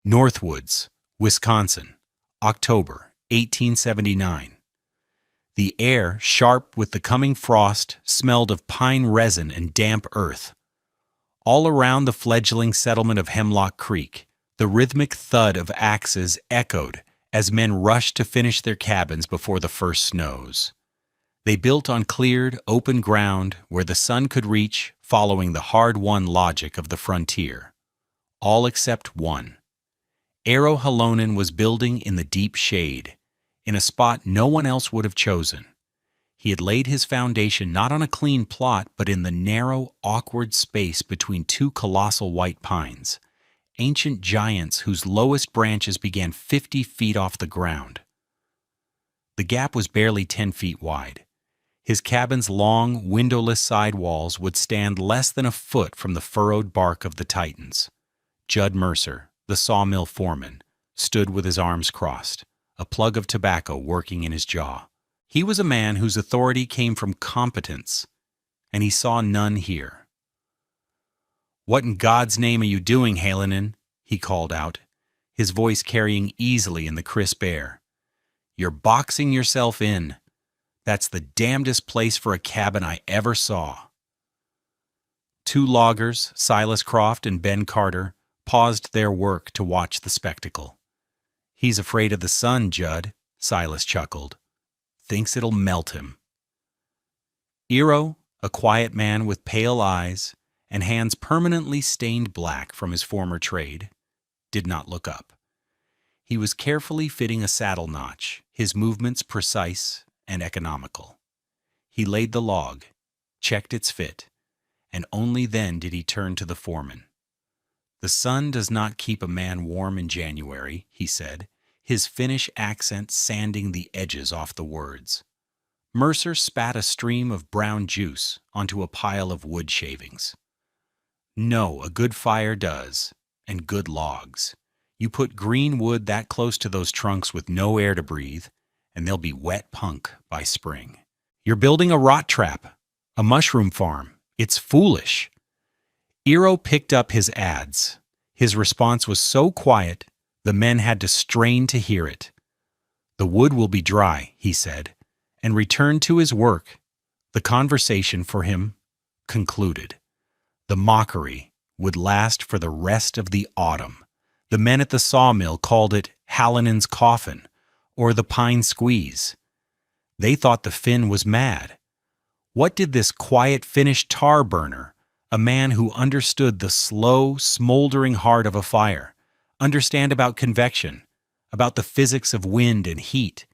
Northwoods, Wisconsin, October 1879. The air, sharp with the coming frost, smelled of pine resin and damp earth. All around the fledgling settlement of Hemlock Creek, the rhythmic thud of axes echoed as men rushed to finish their cabins before the first snows. They built on cleared, open ground where the sun could reach, following the hard-won logic of the frontier. All except one. Eero Halonen was building in the deep shade, in a spot no one else would have chosen. He had laid his foundation not on a clean plot, but in the narrow, awkward space between two colossal white pines, ancient giants whose lowest branches began 50 feet off the ground. The gap was barely 10 feet wide. His cabin's long, windowless side walls would stand less than a foot from the furrowed bark of the Titans. Judd Mercer, the sawmill foreman, stood with his arms crossed, a plug of tobacco working in his jaw. He was a man whose authority came from competence, and he saw none here. "What in God's name are you doing, Halonen?" he called out, his voice carrying easily in the crisp air. "You're boxing yourself in. That's the damnedest place for a cabin I ever saw." Two loggers, Silas Croft and Ben Carter, paused their work to watch the spectacle. "He's afraid of the sun, Judd," Silas chuckled. "Thinks it'll melt him." Eero, a quiet man with pale eyes and hands permanently stained black from his former trade, did not look up. He was carefully fitting a saddle notch, his movements precise and economical. He laid the log, checked its fit, and only then did he turn to the foreman. "The sun does not keep a man warm in January," he said, his Finnish accent sanding the edges off the words. Mercer spat a stream of brown juice onto a pile of wood shavings. "No, a good fire does, and good logs. You put green wood that close to those trunks with no air to breathe, and they'll be wet punk by spring. You're building a rot trap, a mushroom farm. It's foolish." Eero picked up his adze. His response was so quiet, the men had to strain to hear it. "The wood will be dry," he said, and returned to his work. The conversation for him concluded. The mockery would last for the rest of the autumn. The men at the sawmill called it Halonen's coffin, or the pine squeeze. They thought the Finn was mad. What did this quiet Finnish tar burner, a man who understood the slow, smoldering heart of a fire, understand about convection, about the physics of wind and heat,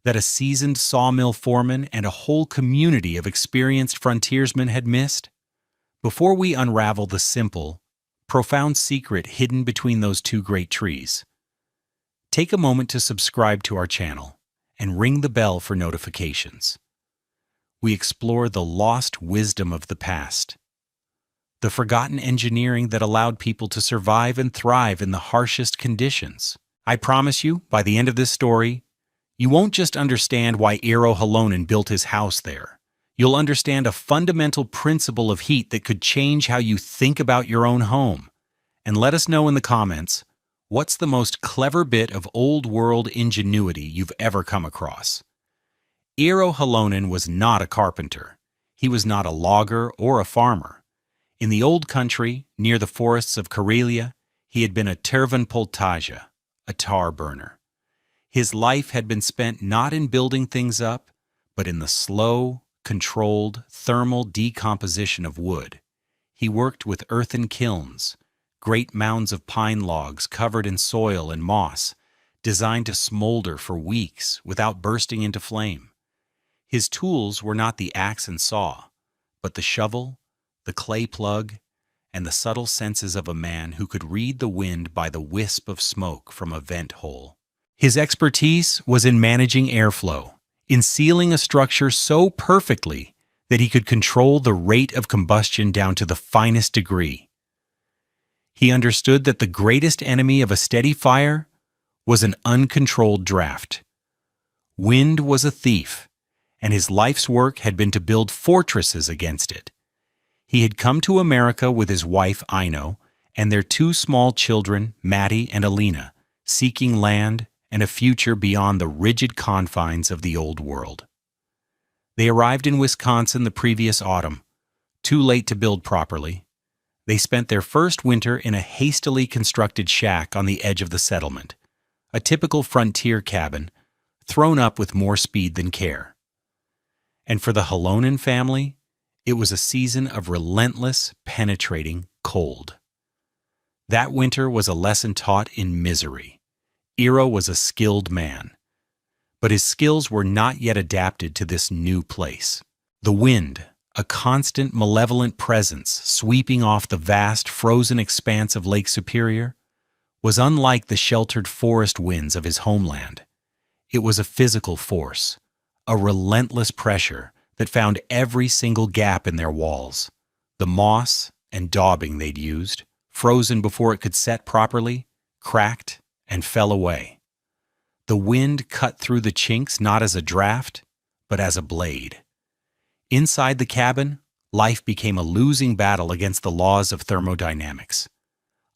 that a seasoned sawmill foreman and a whole community of experienced frontiersmen had missed? Before we unravel the simple, profound secret hidden between those two great trees, take a moment to subscribe to our channel and ring the bell for notifications. We explore the lost wisdom of the past, the forgotten engineering that allowed people to survive and thrive in the harshest conditions. I promise you, by the end of this story, you won't just understand why Eero Halonen built his house there. You'll understand a fundamental principle of heat that could change how you think about your own home. And let us know in the comments, what's the most clever bit of old-world ingenuity you've ever come across? Eero Halonen was not a carpenter. He was not a logger or a farmer. In the old country, near the forests of Karelia, he had been a tervanpoltaja, a tar burner. His life had been spent not in building things up, but in the slow, controlled, thermal decomposition of wood. He worked with earthen kilns, great mounds of pine logs covered in soil and moss, designed to smolder for weeks without bursting into flame. His tools were not the axe and saw, but the shovel, the clay plug, and the subtle senses of a man who could read the wind by the wisp of smoke from a vent hole. His expertise was in managing airflow, in sealing a structure so perfectly that he could control the rate of combustion down to the finest degree. He understood that the greatest enemy of a steady fire was an uncontrolled draft. Wind was a thief, and his life's work had been to build fortresses against it. He had come to America with his wife, Ino, and their two small children, Maddie and Alina, seeking land and a future beyond the rigid confines of the old world. They arrived in Wisconsin the previous autumn, too late to build properly. They spent their first winter in a hastily constructed shack on the edge of the settlement, a typical frontier cabin, thrown up with more speed than care. And for the Halonen family, it was a season of relentless, penetrating cold. That winter was a lesson taught in misery. Eero was a skilled man, but his skills were not yet adapted to this new place. The wind, a constant malevolent presence sweeping off the vast frozen expanse of Lake Superior, was unlike the sheltered forest winds of his homeland. It was a physical force, a relentless pressure that found every single gap in their walls. The moss and daubing they'd used, frozen before it could set properly, cracked and fell away. The wind cut through the chinks not as a draft, but as a blade. Inside the cabin, life became a losing battle against the laws of thermodynamics.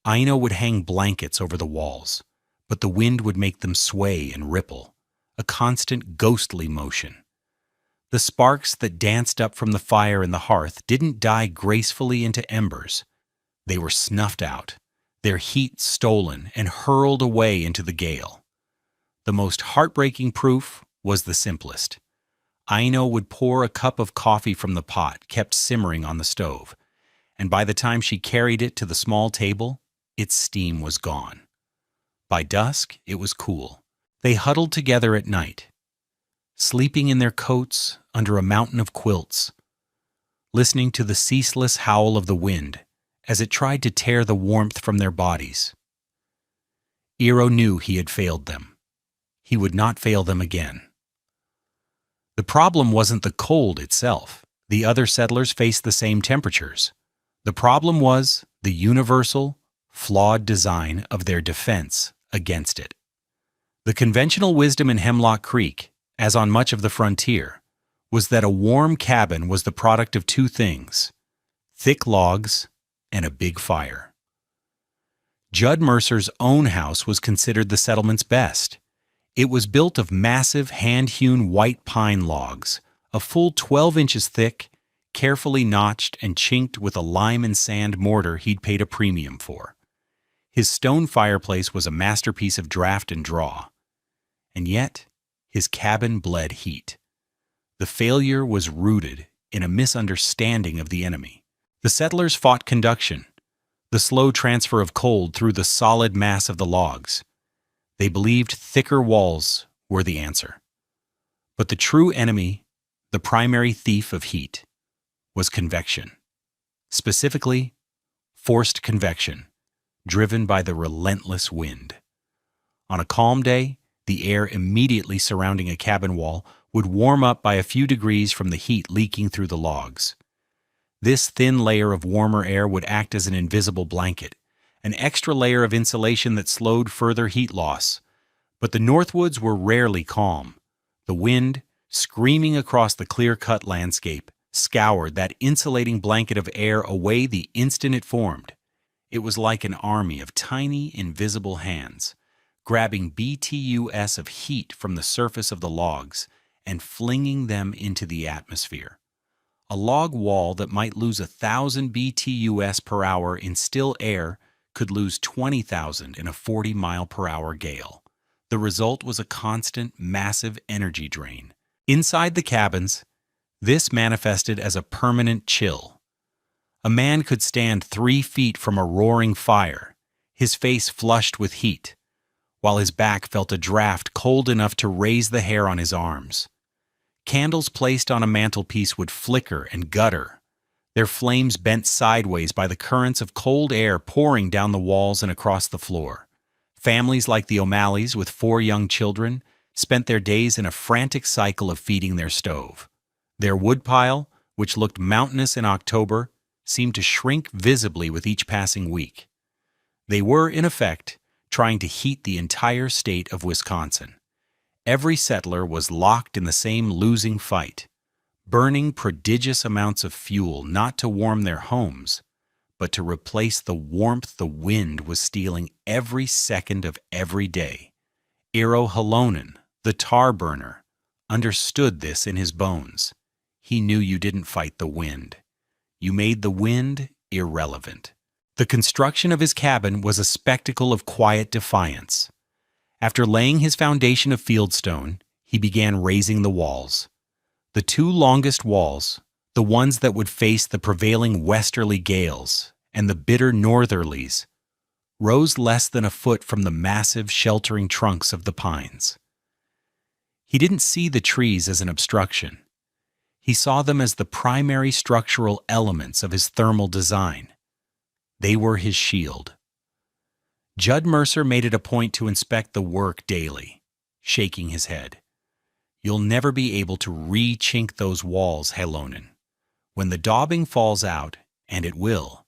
Aino would hang blankets over the walls, but the wind would make them sway and ripple, a constant ghostly motion. The sparks that danced up from the fire in the hearth didn't die gracefully into embers. They were snuffed out, their heat stolen and hurled away into the gale. The most heartbreaking proof was the simplest. Aino would pour a cup of coffee from the pot kept simmering on the stove, and by the time she carried it to the small table, its steam was gone. By dusk, it was cool. They huddled together at night, sleeping in their coats under a mountain of quilts, listening to the ceaseless howl of the wind as it tried to tear the warmth from their bodies. Eero knew he had failed them. He would not fail them again. The problem wasn't the cold itself. The other settlers faced the same temperatures. The problem was the universal, flawed design of their defense against it. The conventional wisdom in Hemlock Creek, as on much of the frontier, was that a warm cabin was the product of two things: thick logs and a big fire. Judd Mercer's own house was considered the settlement's best. It was built of massive hand-hewn white pine logs, a full 12 inches thick, carefully notched and chinked with a lime and sand mortar he'd paid a premium for. His stone fireplace was a masterpiece of draft and draw. And yet, his cabin bled heat. The failure was rooted in a misunderstanding of the enemy. The settlers fought conduction, the slow transfer of cold through the solid mass of the logs. They believed thicker walls were the answer. But the true enemy, the primary thief of heat, was convection. Specifically, forced convection, driven by the relentless wind. On a calm day, the air immediately surrounding a cabin wall would warm up by a few degrees from the heat leaking through the logs. This thin layer of warmer air would act as an invisible blanket, an extra layer of insulation that slowed further heat loss. But the Northwoods were rarely calm. The wind, screaming across the clear-cut landscape, scoured that insulating blanket of air away the instant it formed. It was like an army of tiny, invisible hands, grabbing BTUs of heat from the surface of the logs and flinging them into the atmosphere. A log wall that might lose 1,000 BTUs per hour in still air could lose 20,000 in a 40-mile-per-hour gale. The result was a constant, massive energy drain. Inside the cabins, this manifested as a permanent chill. A man could stand 3 feet from a roaring fire, his face flushed with heat, while his back felt a draft cold enough to raise the hair on his arms. Candles placed on a mantelpiece would flicker and gutter, their flames bent sideways by the currents of cold air pouring down the walls and across the floor. Families like the O'Malleys, with 4 young children, spent their days in a frantic cycle of feeding their stove. Their woodpile, which looked mountainous in October, seemed to shrink visibly with each passing week. They were, in effect, trying to heat the entire state of Wisconsin. Every settler was locked in the same losing fight, burning prodigious amounts of fuel not to warm their homes, but to replace the warmth the wind was stealing every second of every day. Eero Halonen, the tar burner, understood this in his bones. He knew you didn't fight the wind. You made the wind irrelevant. The construction of his cabin was a spectacle of quiet defiance. After laying his foundation of fieldstone, he began raising the walls. The two longest walls, the ones that would face the prevailing westerly gales and the bitter northerlies, rose less than a foot from the massive sheltering trunks of the pines. He didn't see the trees as an obstruction. He saw them as the primary structural elements of his thermal design. They were his shield. Judd Mercer made it a point to inspect the work daily, shaking his head. You'll never be able to re-chink those walls, Halonen. When the daubing falls out, and it will,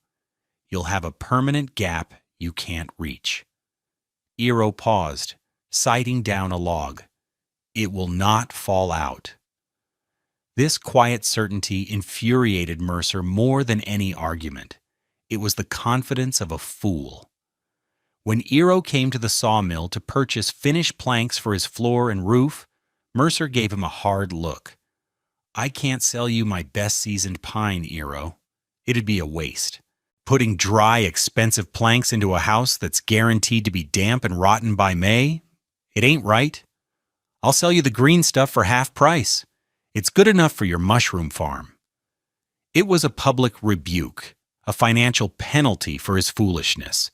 you'll have a permanent gap you can't reach. Eero paused, sighting down a log. It will not fall out. This quiet certainty infuriated Mercer more than any argument. It was the confidence of a fool. When Eero came to the sawmill to purchase finished planks for his floor and roof, Mercer gave him a hard look. I can't sell you my best seasoned pine, Eero. It'd be a waste. Putting dry, expensive planks into a house that's guaranteed to be damp and rotten by May? It ain't right. I'll sell you the green stuff for half price. It's good enough for your mushroom farm. It was a public rebuke, a financial penalty for his foolishness.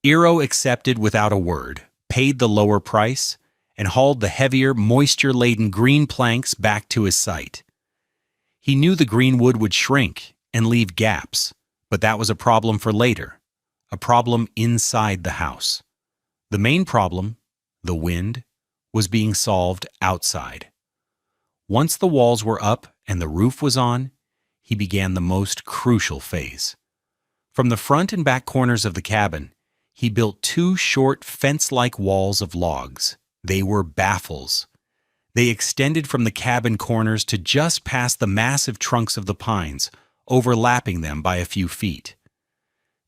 Eero accepted without a word, paid the lower price, and hauled the heavier, moisture-laden green planks back to his site. He knew the green wood would shrink and leave gaps, but that was a problem for later, a problem inside the house. The main problem, the wind, was being solved outside. Once the walls were up and the roof was on, he began the most crucial phase. From the front and back corners of the cabin, he built two short fence-like walls of logs. They were baffles. They extended from the cabin corners to just past the massive trunks of the pines, overlapping them by a few feet.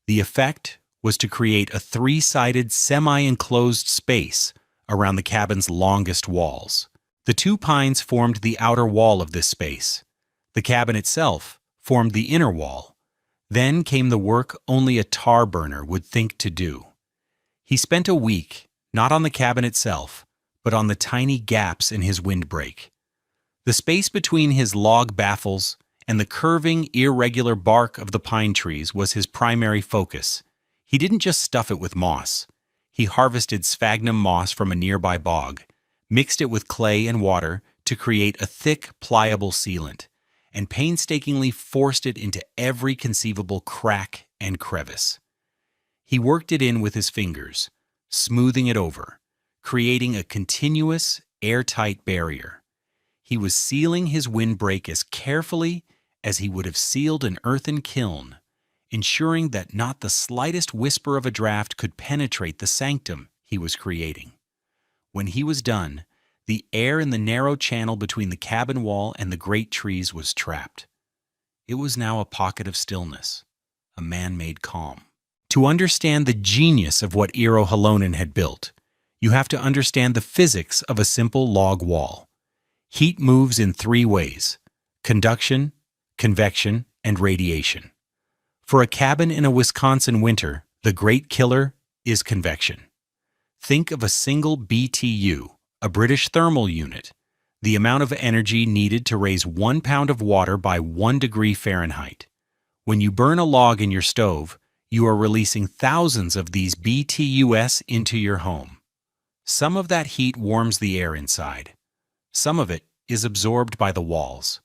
The effect was to create a three-sided semi-enclosed space around the cabin's longest walls. The two pines formed the outer wall of this space. The cabin itself formed the inner wall. Then came the work only a tar burner would think to do. He spent a week, not on the cabin itself, but on the tiny gaps in his windbreak. The space between his log baffles and the curving, irregular bark of the pine trees was his primary focus. He didn't just stuff it with moss. He harvested sphagnum moss from a nearby bog, mixed it with clay and water to create a thick, pliable sealant, and painstakingly forced it into every conceivable crack and crevice. He worked it in with his fingers, smoothing it over, creating a continuous, airtight barrier. He was sealing his windbreak as carefully as he would have sealed an earthen kiln, ensuring that not the slightest whisper of a draft could penetrate the sanctum he was creating. When he was done, the air in the narrow channel between the cabin wall and the great trees was trapped. It was now a pocket of stillness, a man-made calm. To understand the genius of what Eero Halonen had built, you have to understand the physics of a simple log wall. Heat moves in three ways: conduction, convection, and radiation. For a cabin in a Wisconsin winter, the great killer is convection. Think of a single BTU, a British thermal unit, the amount of energy needed to raise 1 pound of water by 1 degree Fahrenheit. When you burn a log in your stove, you are releasing thousands of these BTUs into your home. Some of that heat warms the air inside. Some of it is absorbed by the walls.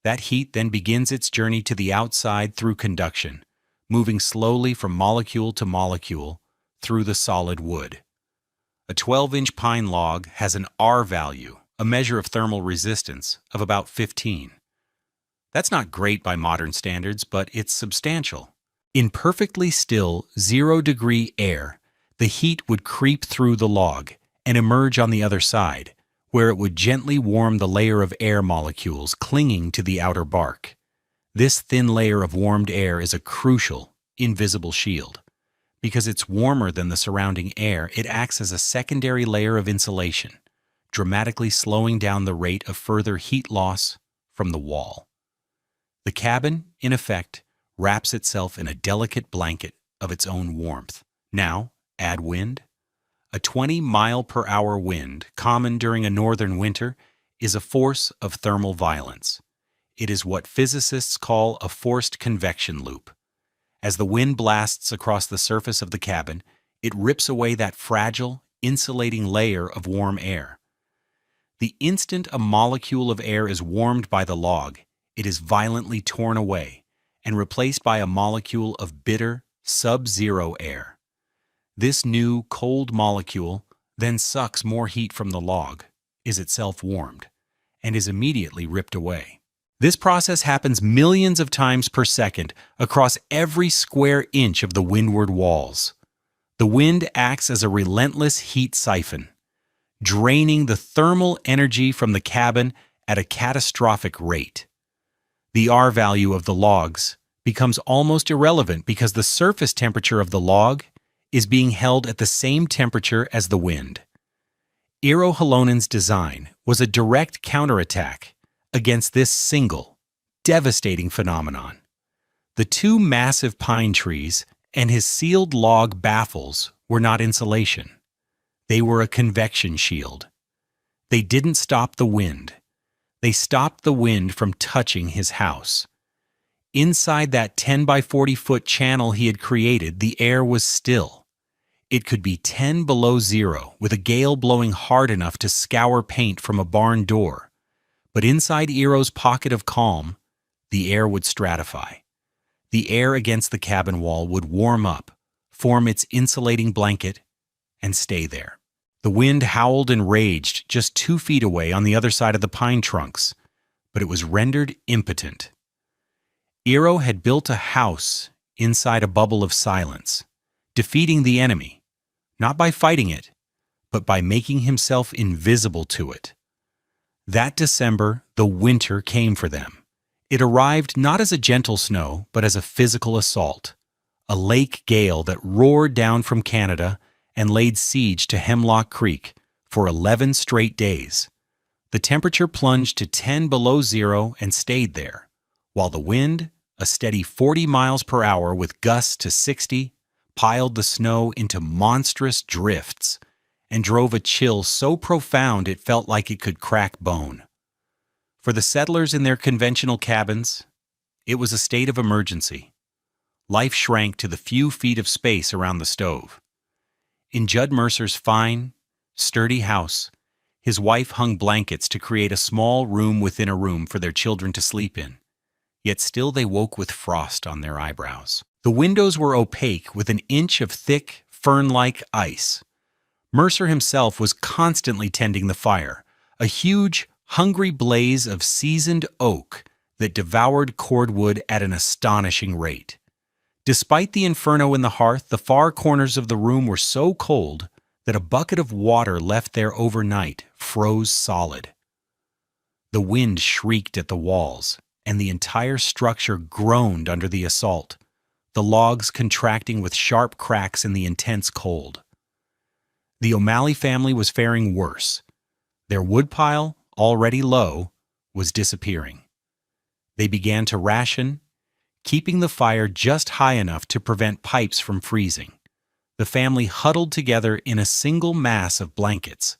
That heat then begins its journey to the outside through conduction, moving slowly from molecule to molecule through the solid wood. A 12-inch pine log has an R value, a measure of thermal resistance, of about 15. That's not great by modern standards, but it's substantial. In perfectly still, 0-degree air, the heat would creep through the log and emerge on the other side, where it would gently warm the layer of air molecules clinging to the outer bark. This thin layer of warmed air is a crucial, invisible shield. Because it's warmer than the surrounding air, it acts as a secondary layer of insulation, dramatically slowing down the rate of further heat loss from the wall. The cabin, in effect, wraps itself in a delicate blanket of its own warmth. Now, add wind. A 20-mile-per-hour wind, common during a northern winter, is a force of thermal violence. It is what physicists call a forced convection loop. As the wind blasts across the surface of the cabin, it rips away that fragile, insulating layer of warm air. The instant a molecule of air is warmed by the log, it is violently torn away and replaced by a molecule of bitter, sub-zero air. This new, cold molecule then sucks more heat from the log, is itself warmed, and is immediately ripped away. This process happens millions of times per second across every square inch of the windward walls. The wind acts as a relentless heat siphon, draining the thermal energy from the cabin at a catastrophic rate. The R value of the logs becomes almost irrelevant because the surface temperature of the log is being held at the same temperature as the wind. Eero Halonen's design was a direct counterattack against this single, devastating phenomenon. The two massive pine trees and his sealed log baffles were not insulation. They were a convection shield. They didn't stop the wind. They stopped the wind from touching his house. Inside that 10 by 40 foot channel he had created, the air was still. It could be 10 below zero with a gale blowing hard enough to scour paint from a barn door. But inside Eero's pocket of calm, the air would stratify. The air against the cabin wall would warm up, form its insulating blanket, and stay there. The wind howled and raged just 2 feet away on the other side of the pine trunks, but it was rendered impotent. Eero had built a house inside a bubble of silence, defeating the enemy, not by fighting it, but by making himself invisible to it. That December, the winter came for them. It arrived not as a gentle snow, but as a physical assault, a lake gale that roared down from Canada and laid siege to Hemlock Creek for 11 straight days. The temperature plunged to 10 below zero and stayed there, while the wind, a steady 40 miles per hour with gusts to 60, piled the snow into monstrous drifts and drove a chill so profound it felt like it could crack bone. For the settlers in their conventional cabins, it was a state of emergency. Life shrank to the few feet of space around the stove. In Judd Mercer's fine, sturdy house, his wife hung blankets to create a small room within a room for their children to sleep in. Yet still they woke with frost on their eyebrows. The windows were opaque with an inch of thick, fern-like ice. Mercer himself was constantly tending the fire, a huge, hungry blaze of seasoned oak that devoured cordwood at an astonishing rate. Despite the inferno in the hearth, the far corners of the room were so cold that a bucket of water left there overnight froze solid. The wind shrieked at the walls, and the entire structure groaned under the assault, the logs contracting with sharp cracks in the intense cold. The O'Malley family was faring worse. Their woodpile, already low, was disappearing. They began to ration, keeping the fire just high enough to prevent pipes from freezing. The family huddled together in a single mass of blankets.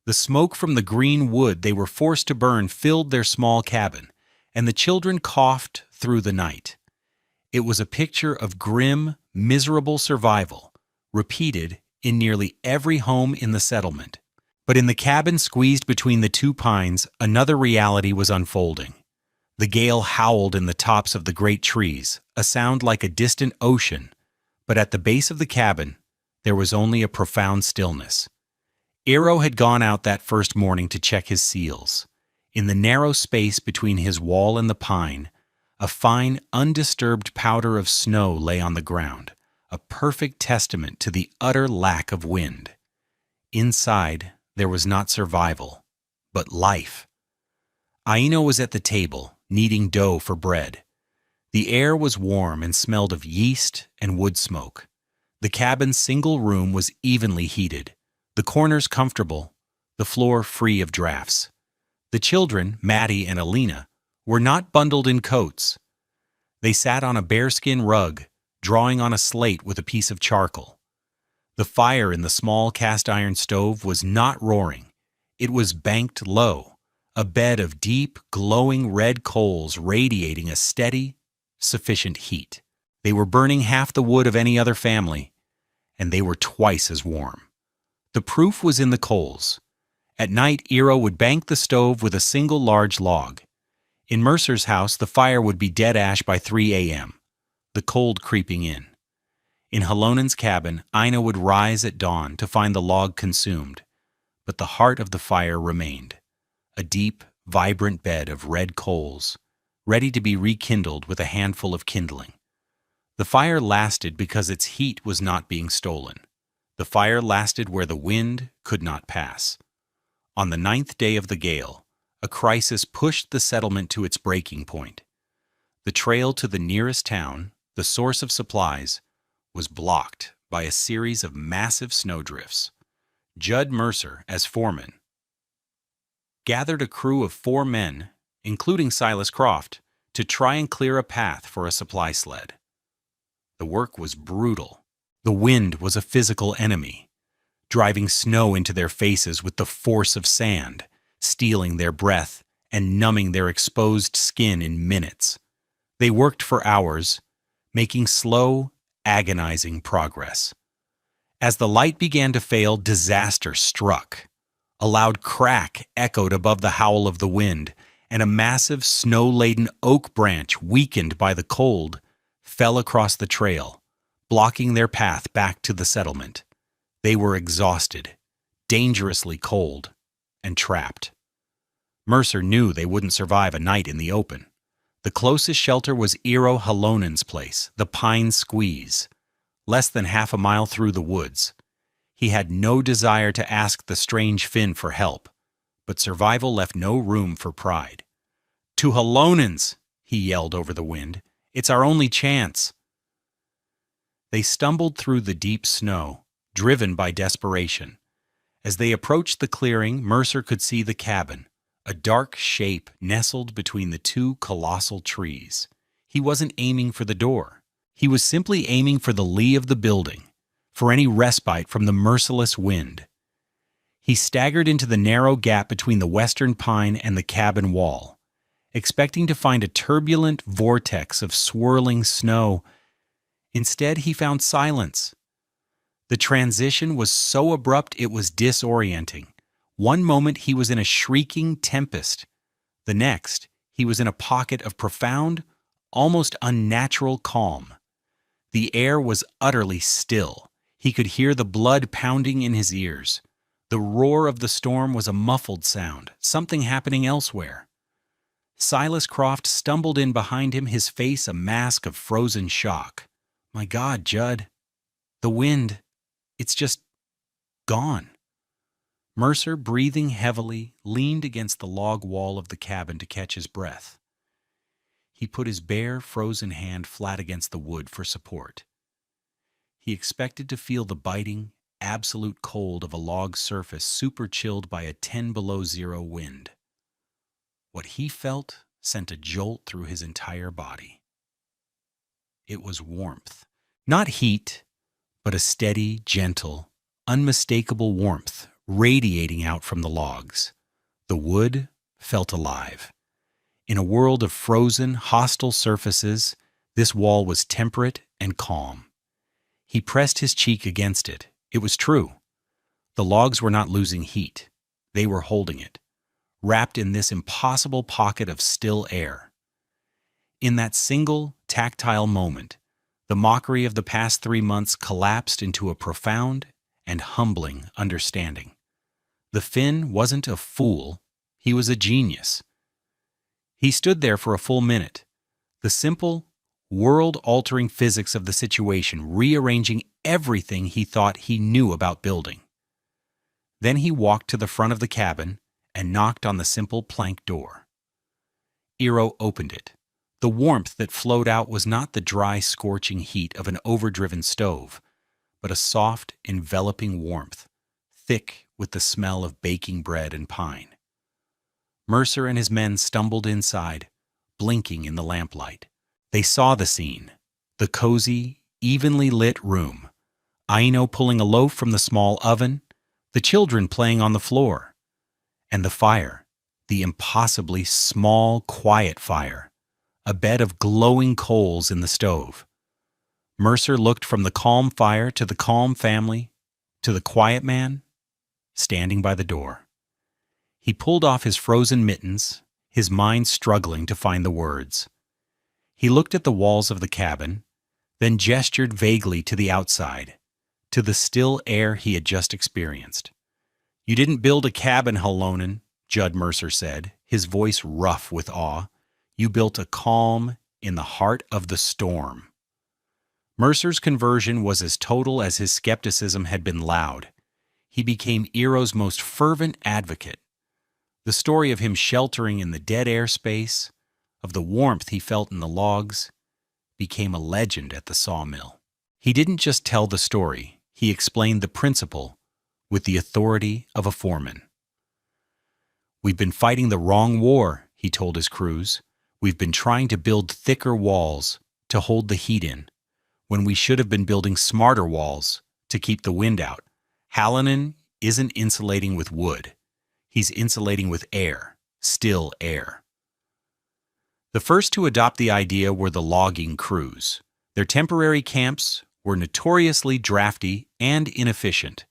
The smoke from the green wood they were forced to burn filled their small cabin, and the children coughed through the night. It was a picture of grim, miserable survival, repeated in nearly every home in the settlement. But in the cabin squeezed between the two pines, another reality was unfolding. The gale howled in the tops of the great trees, a sound like a distant ocean, but at the base of the cabin, there was only a profound stillness. Eero had gone out that first morning to check his seals. In the narrow space between his wall and the pine, a fine, undisturbed powder of snow lay on the ground, a perfect testament to the utter lack of wind. Inside, there was not survival, but life. Aino was at the table, kneading dough for bread. The air was warm and smelled of yeast and wood smoke. The cabin's single room was evenly heated, the corners comfortable, the floor free of drafts. The children, Maddie and Alina, were not bundled in coats. They sat on a bearskin rug, drawing on a slate with a piece of charcoal. The fire in the small cast-iron stove was not roaring. It was banked low, a bed of deep, glowing red coals radiating a steady, sufficient heat. They were burning half the wood of any other family, and they were twice as warm. The proof was in the coals. At night, Eero would bank the stove with a single large log. In Mercer's house, the fire would be dead ash by 3 a.m., the cold creeping in. In Halonen's cabin, Ina would rise at dawn to find the log consumed, but the heart of the fire remained, a deep, vibrant bed of red coals, ready to be rekindled with a handful of kindling. The fire lasted because its heat was not being stolen. The fire lasted where the wind could not pass. On the 9th day of the gale, a crisis pushed the settlement to its breaking point. The trail to the nearest town, the source of supplies, was blocked by a series of massive snowdrifts. Judd Mercer, as foreman, gathered a crew of 4 men, including Silas Croft, to try and clear a path for a supply sled. The work was brutal. The wind was a physical enemy, driving snow into their faces with the force of sand, stealing their breath and numbing their exposed skin in minutes. They worked for hours, making slow, agonizing progress. As the light began to fail, disaster struck. A loud crack echoed above the howl of the wind, and a massive snow-laden oak branch, weakened by the cold, fell across the trail, blocking their path back to the settlement. They were exhausted, dangerously cold, and trapped. Mercer knew they wouldn't survive a night in the open. The closest shelter was Eero Halonen's place, the Pine Squeeze, less than half a mile through the woods. He had no desire to ask the strange Finn for help, but survival left no room for pride. "To Halonen's!" he yelled over the wind. "It's our only chance." They stumbled through the deep snow, driven by desperation. As they approached the clearing, Mercer could see the cabin, a dark shape nestled between the 2 colossal trees. He wasn't aiming for the door. He was simply aiming for the lee of the building, for any respite from the merciless wind. He staggered into the narrow gap between the western pine and the cabin wall, expecting to find a turbulent vortex of swirling snow. Instead, he found silence. The transition was so abrupt it was disorienting. One moment he was in a shrieking tempest. The next, he was in a pocket of profound, almost unnatural calm. The air was utterly still. He could hear the blood pounding in his ears. The roar of the storm was a muffled sound, something happening elsewhere. Silas Croft stumbled in behind him, his face a mask of frozen shock. "My God, Judd. The wind, it's just gone." Mercer, breathing heavily, leaned against the log wall of the cabin to catch his breath. He put his bare, frozen hand flat against the wood for support. He expected to feel the biting, absolute cold of a log surface super-chilled by a 10 below zero wind. What he felt sent a jolt through his entire body. It was warmth. Not heat, but a steady, gentle, unmistakable warmth radiating out from the logs. The wood felt alive. In a world of frozen, hostile surfaces, this wall was temperate and calm. He pressed his cheek against it. It was true. The logs were not losing heat. They were holding it, wrapped in this impossible pocket of still air. In that single, tactile moment, the mockery of the past 3 months collapsed into a profound and humbling understanding. The Finn wasn't a fool, he was a genius. He stood there for a full minute, the simple, world-altering physics of the situation rearranging everything he thought he knew about building. Then he walked to the front of the cabin and knocked on the simple plank door. Eero opened it. The warmth that flowed out was not the dry, scorching heat of an overdriven stove, but a soft, enveloping warmth, thick with the smell of baking bread and pine. Mercer and his men stumbled inside, blinking in the lamplight. They saw the scene, the cozy, evenly lit room, Aino pulling a loaf from the small oven, the children playing on the floor, and the fire, the impossibly small, quiet fire, a bed of glowing coals in the stove. Mercer looked from the calm fire to the calm family, to the quiet man, standing by the door. He pulled off his frozen mittens, his mind struggling to find the words. He looked at the walls of the cabin, then gestured vaguely to the outside, to the still air he had just experienced. "You didn't build a cabin, Halonen," Judd Mercer said, his voice rough with awe. "You built a calm in the heart of the storm." Mercer's conversion was as total as his skepticism had been loud. He became Eero's most fervent advocate. The story of him sheltering in the dead air space, of the warmth he felt in the logs, became a legend at the sawmill. He didn't just tell the story, he explained the principle with the authority of a foreman. "We've been fighting the wrong war," he told his crews. "We've been trying to build thicker walls to hold the heat in, when we should have been building smarter walls to keep the wind out. Halonen isn't insulating with wood. He's insulating with air, still air." The first to adopt the idea were the logging crews. Their temporary camps were notoriously drafty and inefficient.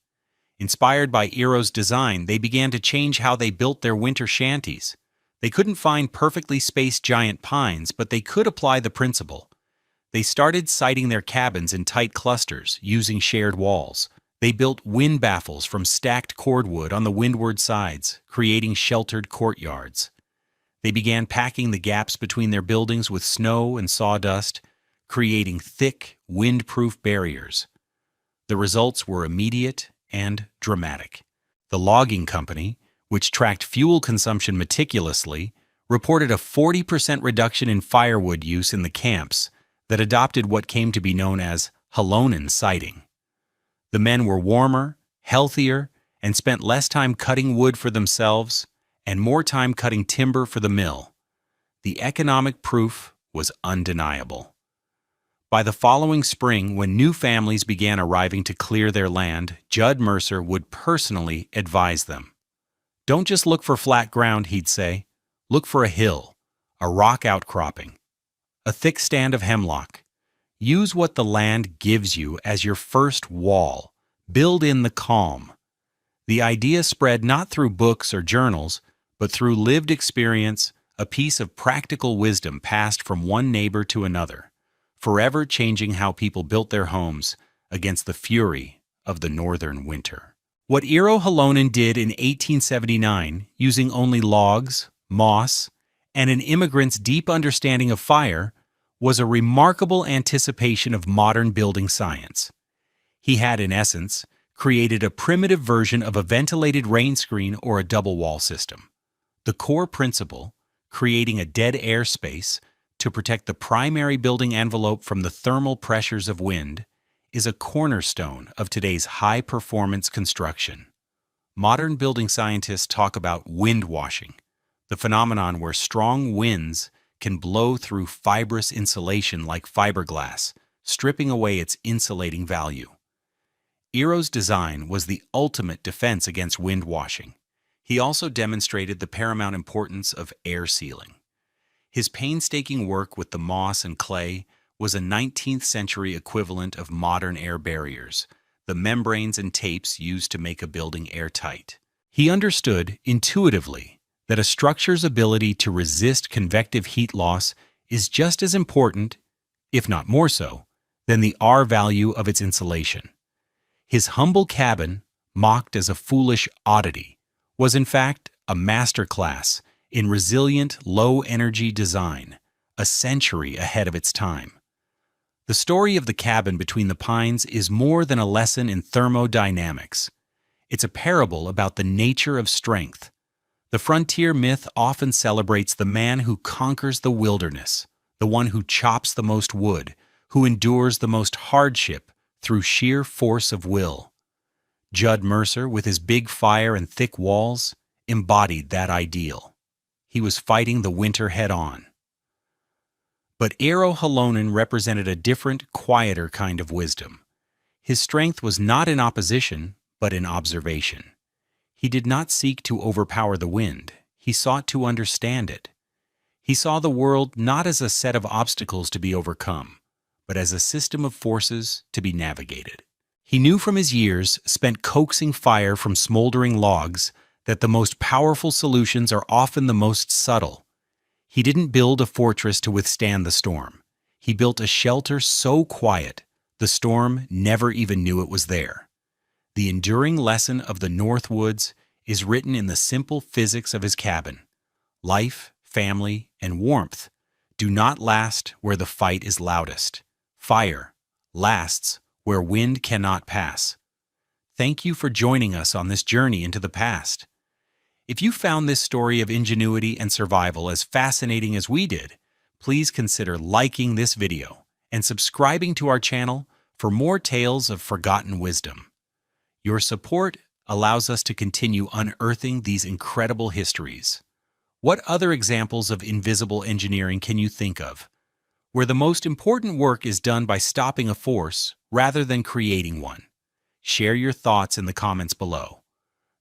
Inspired by Eero's design, they began to change how they built their winter shanties. They couldn't find perfectly spaced giant pines, but they could apply the principle. They started siting their cabins in tight clusters, using shared walls. They built wind baffles from stacked cordwood on the windward sides, creating sheltered courtyards. They began packing the gaps between their buildings with snow and sawdust, creating thick, wind-proof barriers. The results were immediate and dramatic. The logging company, which tracked fuel consumption meticulously, reported a 40% reduction in firewood use in the camps that adopted what came to be known as Halonen siting. The men were warmer, healthier, and spent less time cutting wood for themselves and more time cutting timber for the mill. The economic proof was undeniable. By the following spring, when new families began arriving to clear their land, Judd Mercer would personally advise them. "Don't just look for flat ground," he'd say. "Look for a hill, a rock outcropping, a thick stand of hemlock. Use what the land gives you as your first wall. Build in the calm." The idea spread not through books or journals, but through lived experience, a piece of practical wisdom passed from one neighbor to another, forever changing how people built their homes against the fury of the northern winter. What Eero Halonen did in 1879, using only logs, moss, and an immigrant's deep understanding of fire, was a remarkable anticipation of modern building science. He had, in essence, created a primitive version of a ventilated rain screen or a double wall system. The core principle, creating a dead air space to protect the primary building envelope from the thermal pressures of wind, is a cornerstone of today's high-performance construction. Modern building scientists talk about wind washing, the phenomenon where strong winds can blow through fibrous insulation like fiberglass, stripping away its insulating value. Eero's design was the ultimate defense against wind washing. He also demonstrated the paramount importance of air sealing. His painstaking work with the moss and clay was a 19th century equivalent of modern air barriers, the membranes and tapes used to make a building airtight. He understood, intuitively, that a structure's ability to resist convective heat loss is just as important, if not more so, than the R value of its insulation. His humble cabin, mocked as a foolish oddity, was in fact a masterclass in resilient, low-energy design, a century ahead of its time. The story of the cabin between the pines is more than a lesson in thermodynamics. It's a parable about the nature of strength. The frontier myth often celebrates the man who conquers the wilderness, the one who chops the most wood, who endures the most hardship through sheer force of will. Judd Mercer, with his big fire and thick walls, embodied that ideal. He was fighting the winter head-on. But Eero Halonen represented a different, quieter kind of wisdom. His strength was not in opposition, but in observation. He did not seek to overpower the wind. He sought to understand it. He saw the world not as a set of obstacles to be overcome, but as a system of forces to be navigated. He knew from his years spent coaxing fire from smoldering logs that the most powerful solutions are often the most subtle. He didn't build a fortress to withstand the storm. He built a shelter so quiet, the storm never even knew it was there. The enduring lesson of the North Woods is written in the simple physics of his cabin. Life, family, and warmth do not last where the fight is loudest. Fire lasts where wind cannot pass. Thank you for joining us on this journey into the past. If you found this story of ingenuity and survival as fascinating as we did, please consider liking this video and subscribing to our channel for more tales of forgotten wisdom. Your support allows us to continue unearthing these incredible histories. What other examples of invisible engineering can you think of, where the most important work is done by stopping a force rather than creating one? Share your thoughts in the comments below.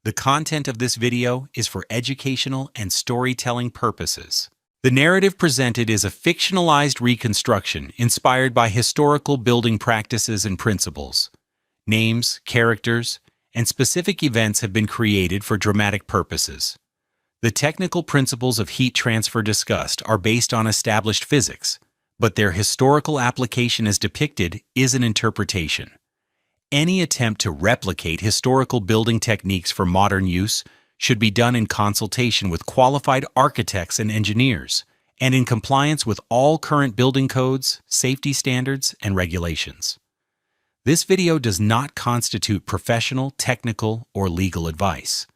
The content of this video is for educational and storytelling purposes. The narrative presented is a fictionalized reconstruction inspired by historical building practices and principles. Names, characters, and specific events have been created for dramatic purposes. The technical principles of heat transfer discussed are based on established physics, but their historical application as depicted is an interpretation. Any attempt to replicate historical building techniques for modern use should be done in consultation with qualified architects and engineers, and in compliance with all current building codes, safety standards, and regulations. This video does not constitute professional, technical, or legal advice.